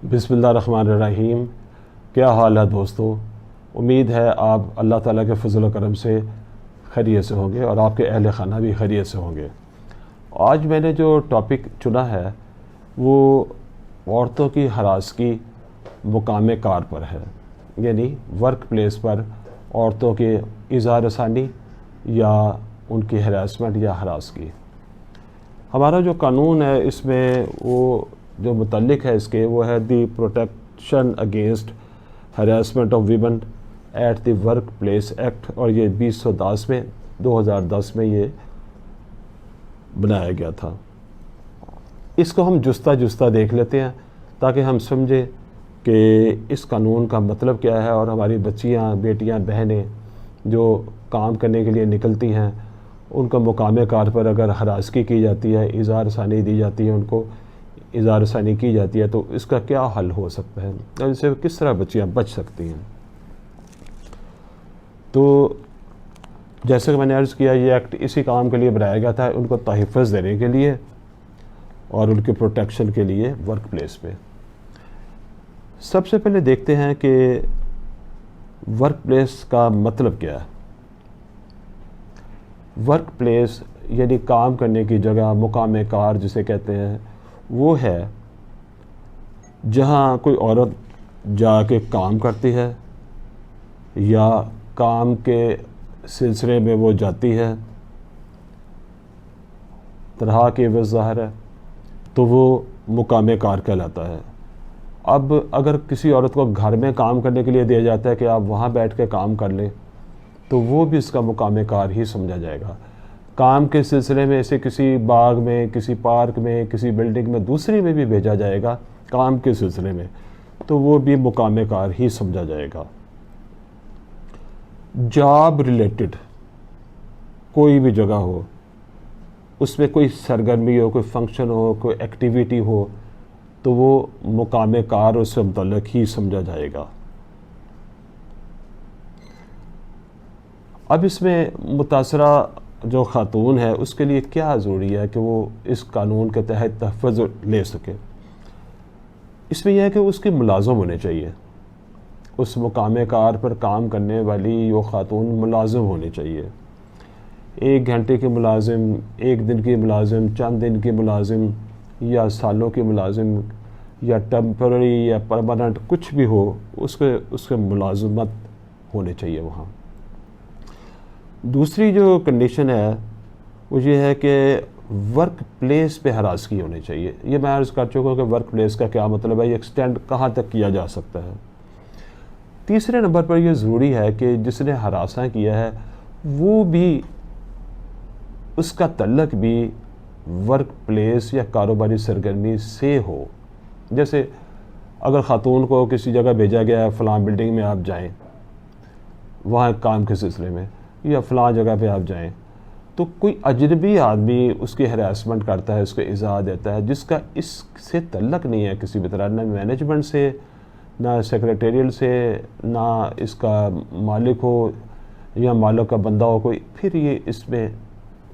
بسم اللہ الرحمن الرحیم۔ کیا حال ہے دوستو؟ امید ہے آپ اللہ تعالیٰ کے فضل و کرم سے خیریت سے ہوں گے اور آپ کے اہل خانہ بھی خیریت سے ہوں گے۔ آج میں نے جو ٹاپک چنا ہے وہ عورتوں کی ہراسگی مقام کار پر ہے، یعنی ورک پلیس پر عورتوں کے اظہار ثانی یا ان کی ہراسمنٹ یا ہراسگی۔ ہمارا جو قانون ہے اس میں وہ جو متعلق ہے اس کے وہ ہے the protection against harassment of women at the work place act, اور یہ 2010 میں یہ بنایا گیا تھا۔ اس کو ہم جستہ دیکھ لیتے ہیں تاکہ ہم سمجھیں کہ اس قانون کا مطلب کیا ہے، اور ہماری بچیاں، بیٹیاں، بہنیں جو کام کرنے کے لیے نکلتی ہیں ان کا مقام کار پر اگر ہراسگی کی جاتی ہے، اظہار ثانی دی جاتی ہے، ان کو اظہار ثانی کی جاتی ہے تو اس کا کیا حل ہو سکتا ہے اور اس سے کس طرح بچیاں بچ سکتی ہیں۔ تو جیسے کہ میں نے عرض کیا، یہ ایکٹ اسی کام کے لیے بنایا گیا تھا، ان کو تحفظ دینے کے لیے اور ان کے پروٹیکشن کے لیے ورک پلیس پہ۔ سب سے پہلے دیکھتے ہیں کہ ورک پلیس کا مطلب کیا ہے۔ ورک پلیس یعنی کام کرنے کی جگہ، مقام کار جسے کہتے ہیں، وہ ہے جہاں کوئی عورت جا کے کام کرتی ہے یا کام کے سلسلے میں وہ جاتی ہے، تنہا کے عوض ظاہر ہے، تو وہ مقام کار کہلاتا ہے۔ اب اگر کسی عورت کو گھر میں کام کرنے کے لیے دیا جاتا ہے کہ آپ وہاں بیٹھ کے کام کر لیں تو وہ بھی اس کا مقام کار ہی سمجھا جائے گا۔ کام کے سلسلے میں اسے کسی باغ میں، کسی پارک میں، کسی بلڈنگ میں، دوسری میں بھی بھیجا جائے گا کام کے سلسلے میں تو وہ بھی مقام کار ہی سمجھا جائے گا۔ جاب ریلیٹڈ کوئی بھی جگہ ہو، اس میں کوئی سرگرمی ہو، کوئی فنکشن ہو، کوئی ایکٹیویٹی ہو تو وہ مقام کار اس سے متعلق ہی سمجھا جائے گا۔ اب اس میں متاثرہ جو خاتون ہے اس کے لیے کیا ضروری ہے کہ وہ اس قانون کے تحت تحفظ لے سکے۔ اس میں یہ ہے کہ اس کے ملازم ہونے چاہیے، اس مقام کار پر کام کرنے والی وہ خاتون ملازم ہونی چاہیے۔ 1 گھنٹے کے ملازم، 1 دن کی ملازم، چند دن کی ملازم یا سالوں کی ملازم یا ٹیمپرری یا پرماننٹ کچھ بھی ہو، اس کے ملازمت ہونے چاہیے وہاں۔ دوسری جو کنڈیشن ہے وہ یہ ہے کہ ورک پلیس پہ ہراسگی ہونی چاہیے۔ یہ میں عرض کر چکا ہوں کہ ورک پلیس کا کیا مطلب ہے، یہ ایکسٹینڈ کہاں تک کیا جا سکتا ہے۔ تیسرے نمبر پر یہ ضروری ہے کہ جس نے ہراساں کیا ہے وہ بھی، اس کا تعلق بھی ورک پلیس یا کاروباری سرگرمی سے ہو۔ جیسے اگر خاتون کو کسی جگہ بھیجا گیا ہے، فلاں بلڈنگ میں آپ جائیں وہاں کام کے سلسلے میں، یا فلاں جگہ پہ آپ جائیں، تو کوئی اجنبی آدمی اس کی ہراسمنٹ کرتا ہے، اس کو ایذا دیتا ہے جس کا اس سے تعلق نہیں ہے کسی بھی طرح، نہ مینجمنٹ سے، نہ سیکریٹریل سے، نہ اس کا مالک ہو یا مالک کا بندہ ہو کوئی، پھر یہ اس میں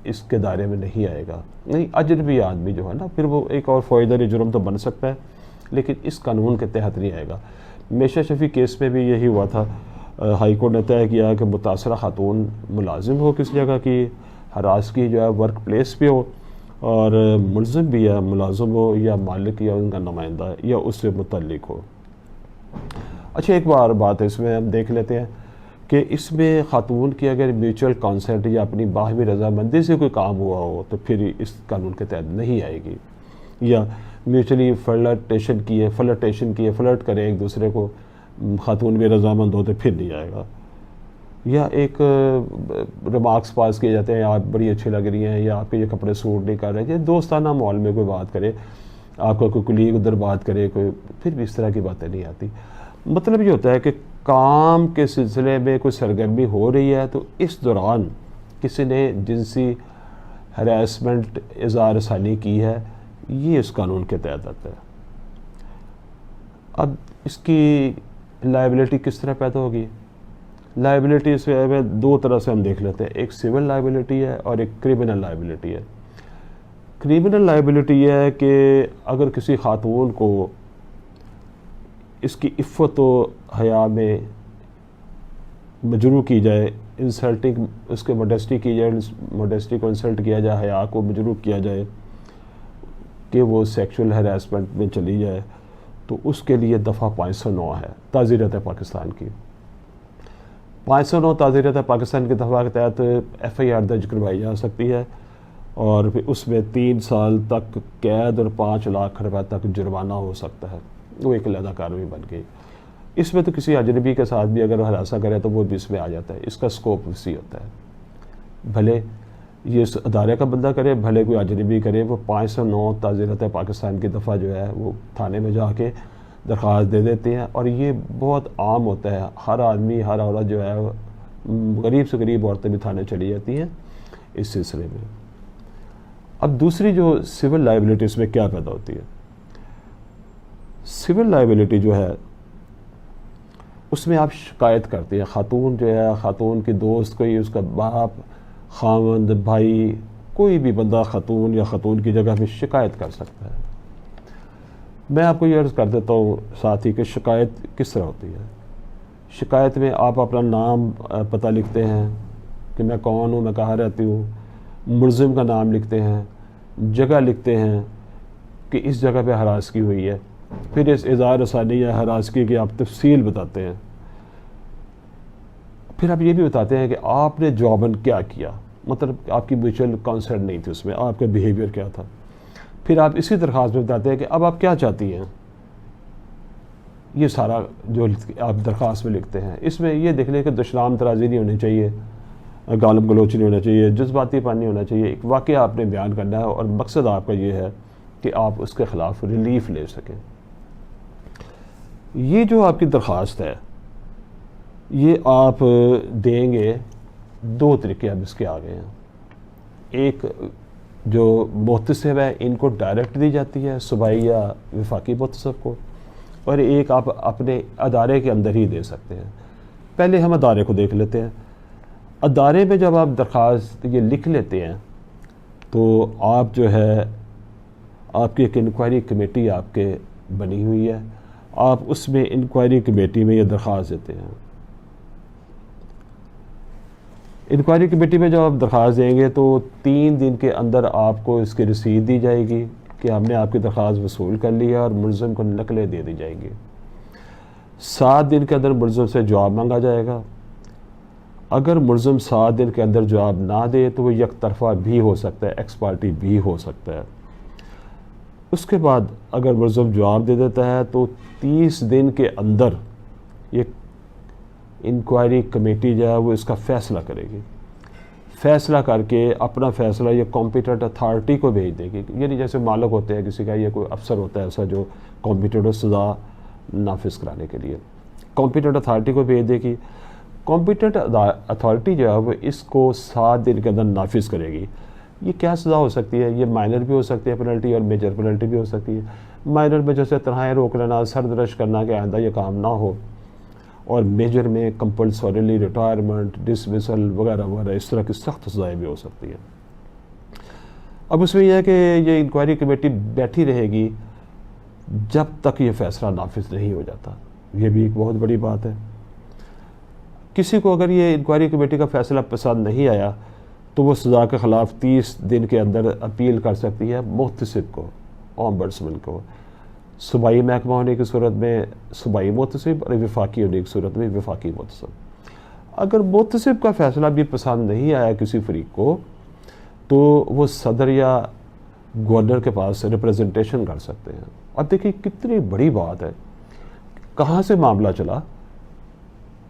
اس کے دائرے میں نہیں آئے گا۔ نہیں، اجنبی آدمی جو ہے نا، پھر وہ ایک اور فوجداری جرم تو بن سکتا ہے لیکن اس قانون کے تحت نہیں آئے گا۔ میشا شفیع کیس میں بھی یہی ہوا تھا، ہائی کورٹ نے طے کیا کہ متاثرہ خاتون ملازم ہو کسی جگہ کی، ہراسگی جو ہے ورک پلیس پہ ہو، اور ملزم بھی ہے، ملازم ہو یا مالک یا ان کا نمائندہ یا اس سے متعلق ہو۔ اچھا، ایک بار بات ہے اس میں ہم دیکھ لیتے ہیں کہ اس میں خاتون کی اگر میوچل کانسنٹ یا اپنی باہمی رضامندی سے کوئی کام ہوا ہو تو پھر اس قانون کے تحت نہیں آئے گی، یا میوچلی فلرٹیشن فلرٹ کریں ایک دوسرے کو، خاتون بھی رضامند ہو تو پھر نہیں آئے گا۔ یا ایک ریمارکس پاس کیے جاتے ہیں، آپ بڑی اچھی لگ رہی ہیں یا آپ کے یہ کپڑے سوٹ نہیں کر رہے، یا دوستانہ ماحول میں کوئی بات کرے، آپ کا کوئی کلیگ ادھر بات کرے کوئی، پھر بھی اس طرح کی باتیں نہیں آتی۔ مطلب یہ ہوتا ہے کہ کام کے سلسلے میں کوئی سرگرمی ہو رہی ہے تو اس دوران کسی نے جنسی ہراسمنٹ، اظہار ثانی کی ہے، یہ اس قانون کے تحت آتا ہے۔ اب اس کی لائبلٹی کس طرح پیدا ہوگی؟ لائبلٹی اس میں 2 طرح سے ہم دیکھ لیتے ہیں، ایک سول لائبلٹی ہے اور ایک کرمنل لائبلٹی ہے۔ کرمنل لائبلٹی یہ ہے کہ اگر کسی خاتون کو اس کی عفت و حیا میں مجروح کی جائے، انسلٹنگ اس کے موڈیسٹی کی جائے، موڈیسٹی کو انسلٹ کیا جائے، حیا کو مجروح کیا جائے کہ وہ سیکشول ہراسمنٹ میں چلی جائے، تو اس کے لیے دفعہ 509 ہے تعزیرات پاکستان کی۔ 509 تعزیرات پاکستان کی دفعہ کے تحت FIR درج کروائی جا سکتی ہے، اور پھر اس میں 3 سال تک قید اور 5 لاکھ روپے تک جرمانہ ہو سکتا ہے۔ وہ ایک علیحدہ کارروائی بن گئی۔ اس میں تو کسی اجنبی کے ساتھ بھی اگر ہراساں کرے تو وہ بھی اس میں آ جاتا ہے، اس کا سکوپ وسیع ہوتا ہے۔ بھلے یہ اس ادارے کا بندہ کرے، بھلے کوئی اجنبی کرے، وہ 509 تعزیرات پاکستان کی دفعہ جو ہے وہ تھانے میں جا کے درخواست دے دیتے ہیں، اور یہ بہت عام ہوتا ہے۔ ہر آدمی، ہر عورت جو ہے، غریب سے غریب عورتیں بھی تھانے چلی جاتی ہیں اس سلسلے میں۔ اب دوسری جو سول لائبلٹی اس میں کیا پیدا ہوتی ہے؟ سول لائبلٹی جو ہے اس میں آپ شکایت کرتے ہیں، خاتون جو ہے، خاتون کی دوست، کوئی اس کا باپ، خاوند، بھائی، کوئی بھی بندہ خاتون یا خاتون کی جگہ پہ شکایت کر سکتا ہے۔ میں آپ کو یہ عرض کر دیتا ہوں ساتھ ہی کہ شکایت کس طرح ہوتی ہے۔ شکایت میں آپ اپنا نام پتہ لکھتے ہیں کہ میں کون ہوں، میں کہاں رہتی ہوں، ملزم کا نام لکھتے ہیں، جگہ لکھتے ہیں کہ اس جگہ پہ ہراسگی ہوئی ہے، پھر اس اظہار رسانی یا ہراسگی کی آپ تفصیل بتاتے ہیں، پھر آپ یہ بھی بتاتے ہیں کہ آپ نے جواباً کیا کیا، مطلب آپ کی میوچل کنسرن نہیں تھی اس میں، آپ کا بیہیویئر کیا تھا۔ پھر آپ اسی درخواست میں بتاتے ہیں کہ اب آپ کیا چاہتی ہیں۔ یہ سارا جو آپ درخواست میں لکھتے ہیں، اس میں یہ دیکھ لیں کہ دشنام ترازی نہیں ہونی چاہیے، گالم گلوچ نہیں ہونا چاہیے، جذباتی پن نہیں ہونا چاہیے، ایک واقعہ آپ نے بیان کرنا ہے، اور مقصد آپ کا یہ ہے کہ آپ اس کے خلاف ریلیف لے سکیں۔ یہ جو آپ کی درخواست ہے یہ آپ دیں گے، 2 طریقے اب اس کے آ گئے ہیں۔ ایک جو محتسب ہے ان کو ڈائریکٹ دی جاتی ہے، صوبائی یا وفاقی محتسب کو، اور ایک آپ اپنے ادارے کے اندر ہی دے سکتے ہیں۔ پہلے ہم ادارے کو دیکھ لیتے ہیں۔ ادارے میں جب آپ درخواست یہ لکھ لیتے ہیں تو آپ جو ہے، آپ کی ایک انکوائری کمیٹی آپ کے بنی ہوئی ہے، آپ اس میں انکوائری کمیٹی میں یہ درخواست دیتے ہیں۔ انکوائری کمیٹی میں جب آپ درخواست دیں گے تو 3 دن کے اندر آپ کو اس کی رسید دی جائے گی کہ ہم نے آپ کی درخواست وصول کر لی ہے، اور ملزم کو نقلیں دے دی جائیں گی۔ 7 دن کے اندر ملزم سے جواب مانگا جائے گا۔ اگر ملزم 7 دن کے اندر جواب نہ دے تو وہ یک طرفہ بھی ہو سکتا ہے، ایکس پارٹی بھی ہو سکتا ہے۔ اس کے بعد اگر ملزم جواب دے دیتا ہے تو 30 دن کے اندر یہ انکوائری کمیٹی جو ہے وہ اس کا فیصلہ کرے گی۔ فیصلہ کر کے اپنا فیصلہ یہ کمپیٹنٹ اتھارٹی کو بھیج دے گی، یعنی جیسے مالک ہوتے ہیں کسی کا، یہ کوئی افسر ہوتا ہے ایسا جو کمپیٹنٹ سزا نافذ کرانے کے لیے کمپیٹنٹ اتھارٹی کو بھیج دے گی۔ کمپیٹنٹ اتھارٹی جو ہے وہ اس کو 7 دن کے اندر نافذ کرے گی۔ یہ کیا سزا ہو سکتی ہے؟ یہ مائنر بھی ہو سکتی ہے پینلٹی، اور میجر پینلٹی بھی ہو سکتی ہے۔ مائنر میں جیسے تنہائیں روک لینا، سرد رش کرنا کہ آئندہ یہ کام نہ ہو، اور میجر میں کمپلسریلی ریٹائرمنٹ، ڈسمسل وغیرہ وغیرہ، اس طرح کی سخت سزائیں بھی ہو سکتی ہیں۔ اب اس میں یہ ہے کہ یہ انکوائری کمیٹی بیٹھی رہے گی جب تک یہ فیصلہ نافذ نہیں ہو جاتا۔ یہ بھی ایک بہت بڑی بات ہے۔ کسی کو اگر یہ انکوائری کمیٹی کا فیصلہ پسند نہیں آیا تو وہ سزا کے خلاف 30 دن کے اندر اپیل کر سکتی ہے محتسب کو، اومبڈسمن کو۔ صوبائی محکمہ ہونے کی صورت میں صوبائی محتسب، اور وفاقی ہونے کی صورت میں وفاقی محتسب۔ اگر محتسب کا فیصلہ بھی پسند نہیں آیا کسی فریق کو تو وہ صدر یا گورنر کے پاس ریپریزنٹیشن کر سکتے ہیں۔ اب دیکھیے کتنی بڑی بات ہے، کہاں سے معاملہ چلا،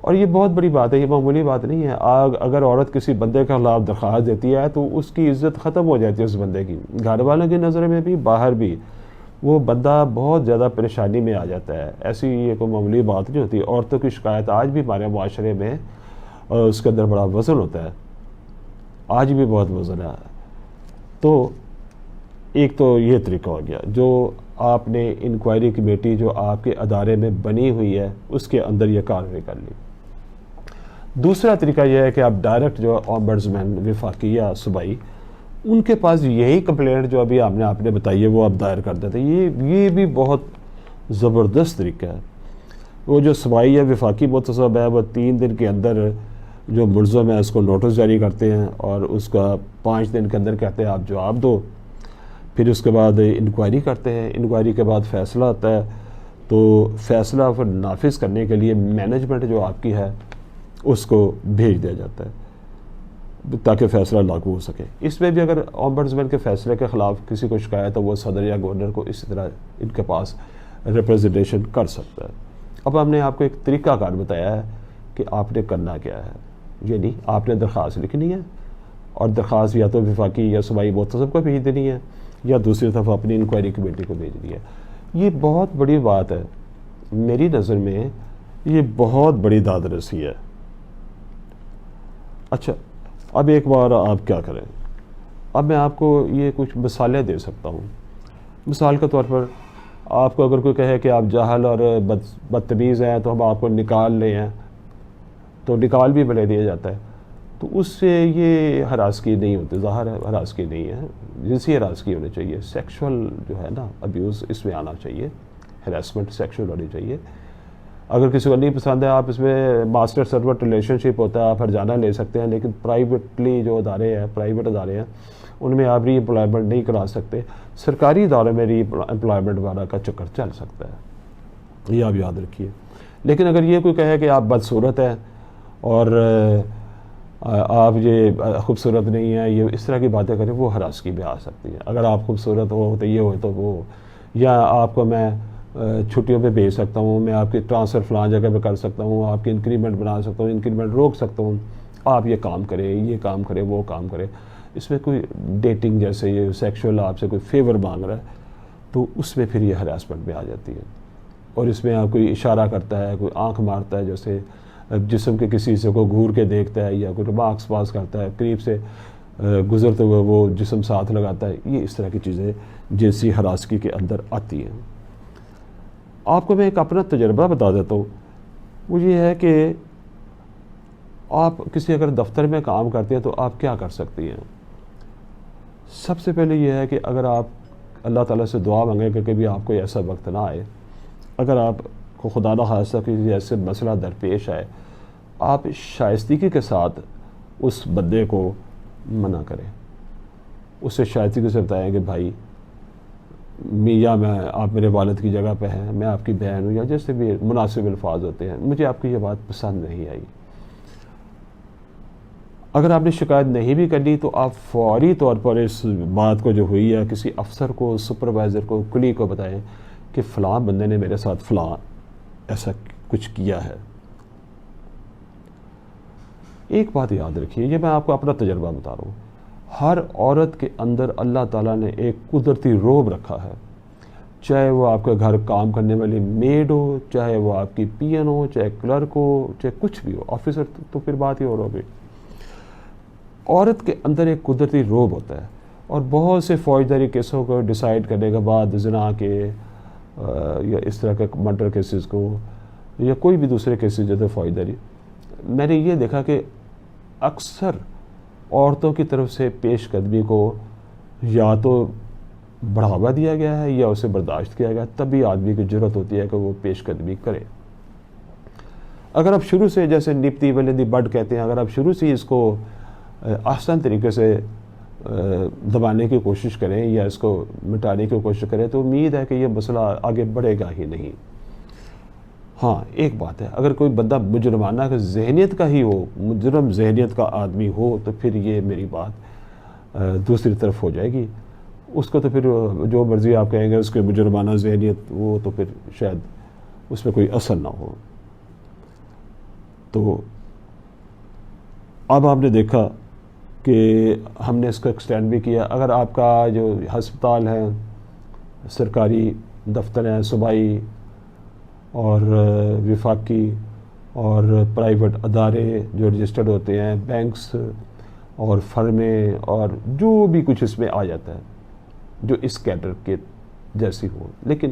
اور یہ بہت بڑی بات ہے، یہ معمولی بات نہیں ہے۔ اگر عورت کسی بندے کے خلاف درخواست دیتی ہے تو اس کی عزت ختم ہو جاتی ہے، اس بندے کی، گھر والوں کی نظر میں بھی، باہر بھی۔ وہ بندہ بہت زیادہ پریشانی میں آ جاتا ہے۔ ایسی یہ کوئی معمولی بات نہیں ہوتی۔ عورتوں کی شکایت آج بھی ہمارے معاشرے میں اس کے اندر بڑا وزن ہوتا ہے، آج بھی بہت وزن ہے۔ تو ایک تو یہ طریقہ ہو گیا جو آپ نے انکوائری کمیٹی جو آپ کے ادارے میں بنی ہوئی ہے اس کے اندر یہ کارروائی کر لی۔ دوسرا طریقہ یہ ہے کہ آپ ڈائریکٹ جو اومبڈسمین وفاقی یا صوبائی، ان کے پاس یہی کمپلینٹ جو ابھی آپ نے بتائی ہے وہ آپ دائر کر دیتے ہیں۔ یہ بھی بہت زبردست طریقہ ہے۔ وہ جو صوبائی یا وفاقی محتسب ہے وہ 3 دن کے اندر جو ملزم ہے اس کو نوٹس جاری کرتے ہیں اور اس کا 5 دن کے اندر کہتے ہیں آپ جواب دو. پھر اس کے بعد انکوائری کرتے ہیں. انکوائری کے بعد فیصلہ آتا ہے. تو فیصلہ پھر نافذ کرنے کے لیے مینجمنٹ جو آپ کی ہے اس کو بھیج دیا جاتا ہے تاکہ فیصلہ لاگو ہو سکے. اس میں بھی اگر اومبڈسمین کے فیصلے کے خلاف کسی کو شکایت ہے تو وہ صدر یا گورنر کو اسی طرح ان کے پاس ریپرزنٹیشن کر سکتا ہے. اب ہم نے آپ کو ایک طریقہ کار بتایا ہے کہ آپ نے کرنا کیا ہے. یعنی آپ نے درخواست لکھنی ہے اور درخواست یا تو وفاقی یا صوبائی محتسب کو بھیج دینی ہے یا دوسری طرف اپنی انکوائری کمیٹی کو بھیجنی ہے. یہ بہت بڑی بات ہے. میری نظر میں یہ بہت بڑی داد رسی ہے. اچھا اب ایک بار آپ کیا کریں. اب میں آپ کو یہ کچھ مثالیں دے سکتا ہوں. مثال کے طور پر آپ کو اگر کوئی کہے کہ آپ جاہل اور بدتمیز ہیں تو ہم آپ کو نکال لے ہیں تو نکال بھی بھلے دیا جاتا ہے. تو اس سے یہ ہراسگی نہیں ہوتی. ظاہر ہے ہراسگی نہیں ہے, جنسی ہراسگی ہونی چاہیے. سیکشول جو ہے نا ابیوز اس میں آنا چاہیے. ہراسمنٹ سیکشول ہونی چاہیے. اگر کسی کو نہیں پسند ہے آپ اس میں ماسٹر سرونٹ ریلیشن شپ ہوتا ہے, آپ ہرجانہ لے سکتے ہیں. لیکن پرائیویٹلی جو ادارے ہیں, پرائیویٹ ادارے ہیں, ان میں آپ ری امپلائمنٹ نہیں کرا سکتے. سرکاری ادارے میں ری امپلائمنٹ والا کا چکر چل سکتا ہے, یہ آپ یاد رکھیے. لیکن اگر یہ کوئی کہے کہ آپ بدصورت ہیں اور آپ یہ خوبصورت نہیں ہیں, یہ اس طرح کی باتیں کریں, وہ ہراسگی میں آ سکتی ہے. اگر آپ خوبصورت ہو تو یہ ہو تو وہ, یا آپ کو میں چھٹیوں پہ بھیج سکتا ہوں, میں آپ کی ٹرانسفر فلاں جگہ پہ کر سکتا ہوں, آپ کی انکریمنٹ بنا سکتا ہوں, انکریمنٹ روک سکتا ہوں, آپ یہ کام کریں, یہ کام کریں, وہ کام کریں. اس میں کوئی ڈیٹنگ جیسے یہ سیکشول آپ سے کوئی فیور مانگ رہا ہے تو اس میں پھر یہ ہراسمنٹ میں آ جاتی ہے. اور اس میں آپ کوئی اشارہ کرتا ہے, کوئی آنکھ مارتا ہے, جیسے جسم کے کسی حصے کو گھور کے دیکھتا ہے, یا کوئی ریمارکس پاس کرتا ہے, قریب سے گزرتے ہوئے وہ جسم ساتھ لگاتا ہے. یہ اس طرح کی چیزیں جنسی ہراسگی کے اندر آتی ہیں. آپ کو میں ایک اپنا تجربہ بتا دیتا ہوں. وہ یہ ہے کہ آپ کسی اگر دفتر میں کام کرتے ہیں تو آپ کیا کر سکتی ہیں. سب سے پہلے یہ ہے کہ اگر آپ اللہ تعالیٰ سے دعا مانگیں کہ کبھی آپ کو ایسا وقت نہ آئے, اگر آپ کو خدا نہ خواستہ کسی ایسے مسئلہ درپیش آئے, آپ شائستگی کے ساتھ اس بندے کو منع کریں. اسے شائستگی سے بتائیں کہ بھائی یا میں آپ میرے والد کی جگہ پہ ہیں, میں آپ کی بہن ہوں, یا جیسے بھی مناسب الفاظ ہوتے ہیں, مجھے آپ کی یہ بات پسند نہیں آئی. اگر آپ نے شکایت نہیں بھی کرنی تو آپ فوری طور پر اس بات کو جو ہوئی ہے کسی افسر کو, سپروائزر کو, کلی کو بتائیں کہ فلاں بندے نے میرے ساتھ فلاں ایسا کچھ کیا ہے. ایک بات یاد رکھیے, یہ میں آپ کو اپنا تجربہ بتا رہا ہوں. ہر عورت کے اندر اللہ تعالیٰ نے ایک قدرتی روب رکھا ہے, چاہے وہ آپ کے گھر کام کرنے والی میڈ ہو, چاہے وہ آپ کی پی این ہو, چاہے کلرک ہو, چاہے کچھ بھی ہو, آفیسر تو پھر بات ہی اور ہوگی. عورت کے اندر ایک قدرتی روب ہوتا ہے, اور بہت سے فوجداری کیسوں کو ڈیسائیڈ کرنے کے بعد زنا کے یا اس طرح کے مرڈر کیسز کو یا کوئی بھی دوسرے کیسز جو تھے فوجداری, میں نے یہ دیکھا کہ اکثر عورتوں کی طرف سے پیش قدمی کو یا تو بڑھاوا دیا گیا ہے یا اسے برداشت کیا گیا, تبھی آدمی کی جرت ہوتی ہے کہ وہ پیش قدمی کرے. اگر آپ شروع سے, جیسے نپتی ولندی بڈ کہتے ہیں, اگر آپ شروع سے اس کو آسان طریقے سے دبانے کی کوشش کریں یا اس کو مٹانے کی کوشش کریں تو امید ہے کہ یہ مسئلہ آگے بڑھے گا ہی نہیں. ہاں ایک بات ہے, اگر کوئی بندہ مجرمانہ کا ذہنیت کا ہی ہو, مجرم ذہنیت کا آدمی ہو, تو پھر یہ میری بات دوسری طرف ہو جائے گی. اس کو تو پھر جو مرضی آپ کہیں گے اس کے مجرمانہ ذہنیت, وہ تو پھر شاید اس میں کوئی اثر نہ ہو. تو اب آپ نے دیکھا کہ ہم نے اس کو ایکسٹینڈ بھی کیا. اگر آپ کا جو ہسپتال ہے, سرکاری دفتر ہیں, صوبائی اور وفاقی اور پرائیویٹ ادارے جو رجسٹرڈ ہوتے ہیں, بینکس اور فرمیں اور جو بھی کچھ اس میں آ جاتا ہے جو اس کیڈر کے جیسی ہو. لیکن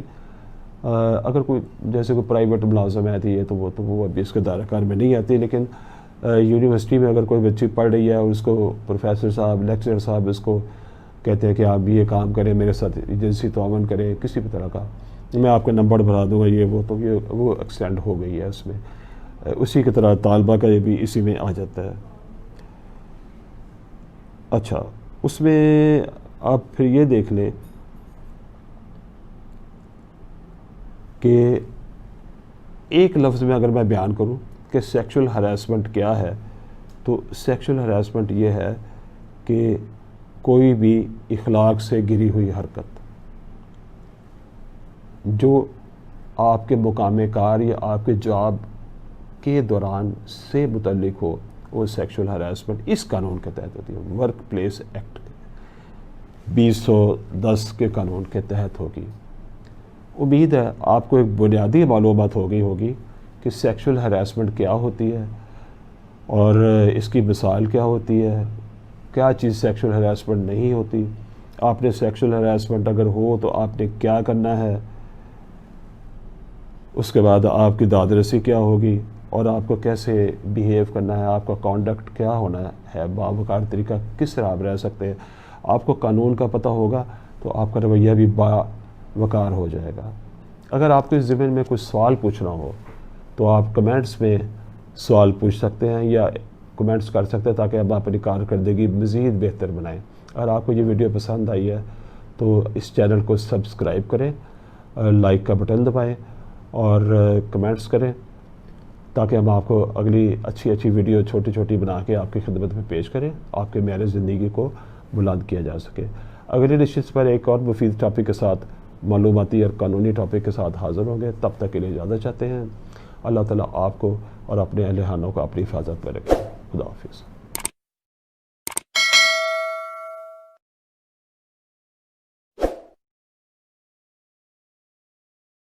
اگر کوئی جیسے کوئی پرائیویٹ ملازم آتی ہے تو وہ ابھی اس کے دائرہ کار میں نہیں آتی. لیکن یونیورسٹی میں اگر کوئی بچی پڑھ رہی ہے اور اس کو پروفیسر صاحب, لیکچرر صاحب اس کو کہتے ہیں کہ آپ یہ کام کریں, میرے ساتھ جنسی تعاون کریں کسی بھی طرح کا, میں آپ کا نمبر بھرا دوں گا یہ وہ ایکسٹینڈ ہو گئی ہے اس میں. اسی کی طرح طالبہ کا یہ بھی اسی میں آ جاتا ہے. اچھا اس میں آپ پھر یہ دیکھ لیں کہ ایک لفظ میں اگر میں بیان کروں کہ سیکشول ہراسمنٹ کیا ہے تو سیکشول ہراسمنٹ یہ ہے کہ کوئی بھی اخلاق سے گری ہوئی حرکت جو آپ کے مقام کار یا آپ کے جاب کے دوران سے متعلق ہو وہ سیکشول ہراسمنٹ اس قانون کے تحت ہوتی ہے. ورک پلیس ایکٹ 2010 کے قانون کے تحت ہوگی. امید ہے آپ کو ایک بنیادی معلومات ہوگی کہ سیکشول ہراسمنٹ کیا ہوتی ہے اور اس کی مثال کیا ہوتی ہے, کیا چیز سیکشول ہراسمنٹ نہیں ہوتی. آپ نے سیکشول ہراسمنٹ اگر ہو تو آپ نے کیا کرنا ہے, اس کے بعد آپ کی داد رسی کیا ہوگی اور آپ کو کیسے بیہیو کرنا ہے, آپ کا کانڈکٹ کیا ہونا ہے, باوقار طریقہ کس طرح آپ رہ سکتے ہیں. آپ کو قانون کا پتہ ہوگا تو آپ کا رویہ بھی باوقار ہو جائے گا. اگر آپ کے ذہن میں کوئی سوال پوچھنا ہو تو آپ کمنٹس میں سوال پوچھ سکتے ہیں یا کمنٹس کر سکتے ہیں تاکہ اب اپنی کارکردگی مزید بہتر بنائیں. اگر آپ کو یہ ویڈیو پسند آئی ہے تو اس چینل کو سبسکرائب کریں, لائک کا بٹن دبائیں اور کمنٹس کریں تاکہ ہم آپ کو اگلی اچھی ویڈیو چھوٹی بنا کے آپ کی خدمت میں پیش کریں, آپ کے معیار زندگی کو بلند کیا جا سکے. اگلی نشست پر ایک اور مفید ٹاپک کے ساتھ, معلوماتی اور قانونی ٹاپک کے ساتھ حاضر ہوں گے. تب تک کے لیے اجازت چاہتے ہیں. اللہ تعالیٰ آپ کو اور اپنے اہل خانہ کو اپنی حفاظت میں رکھے. خدا حافظ.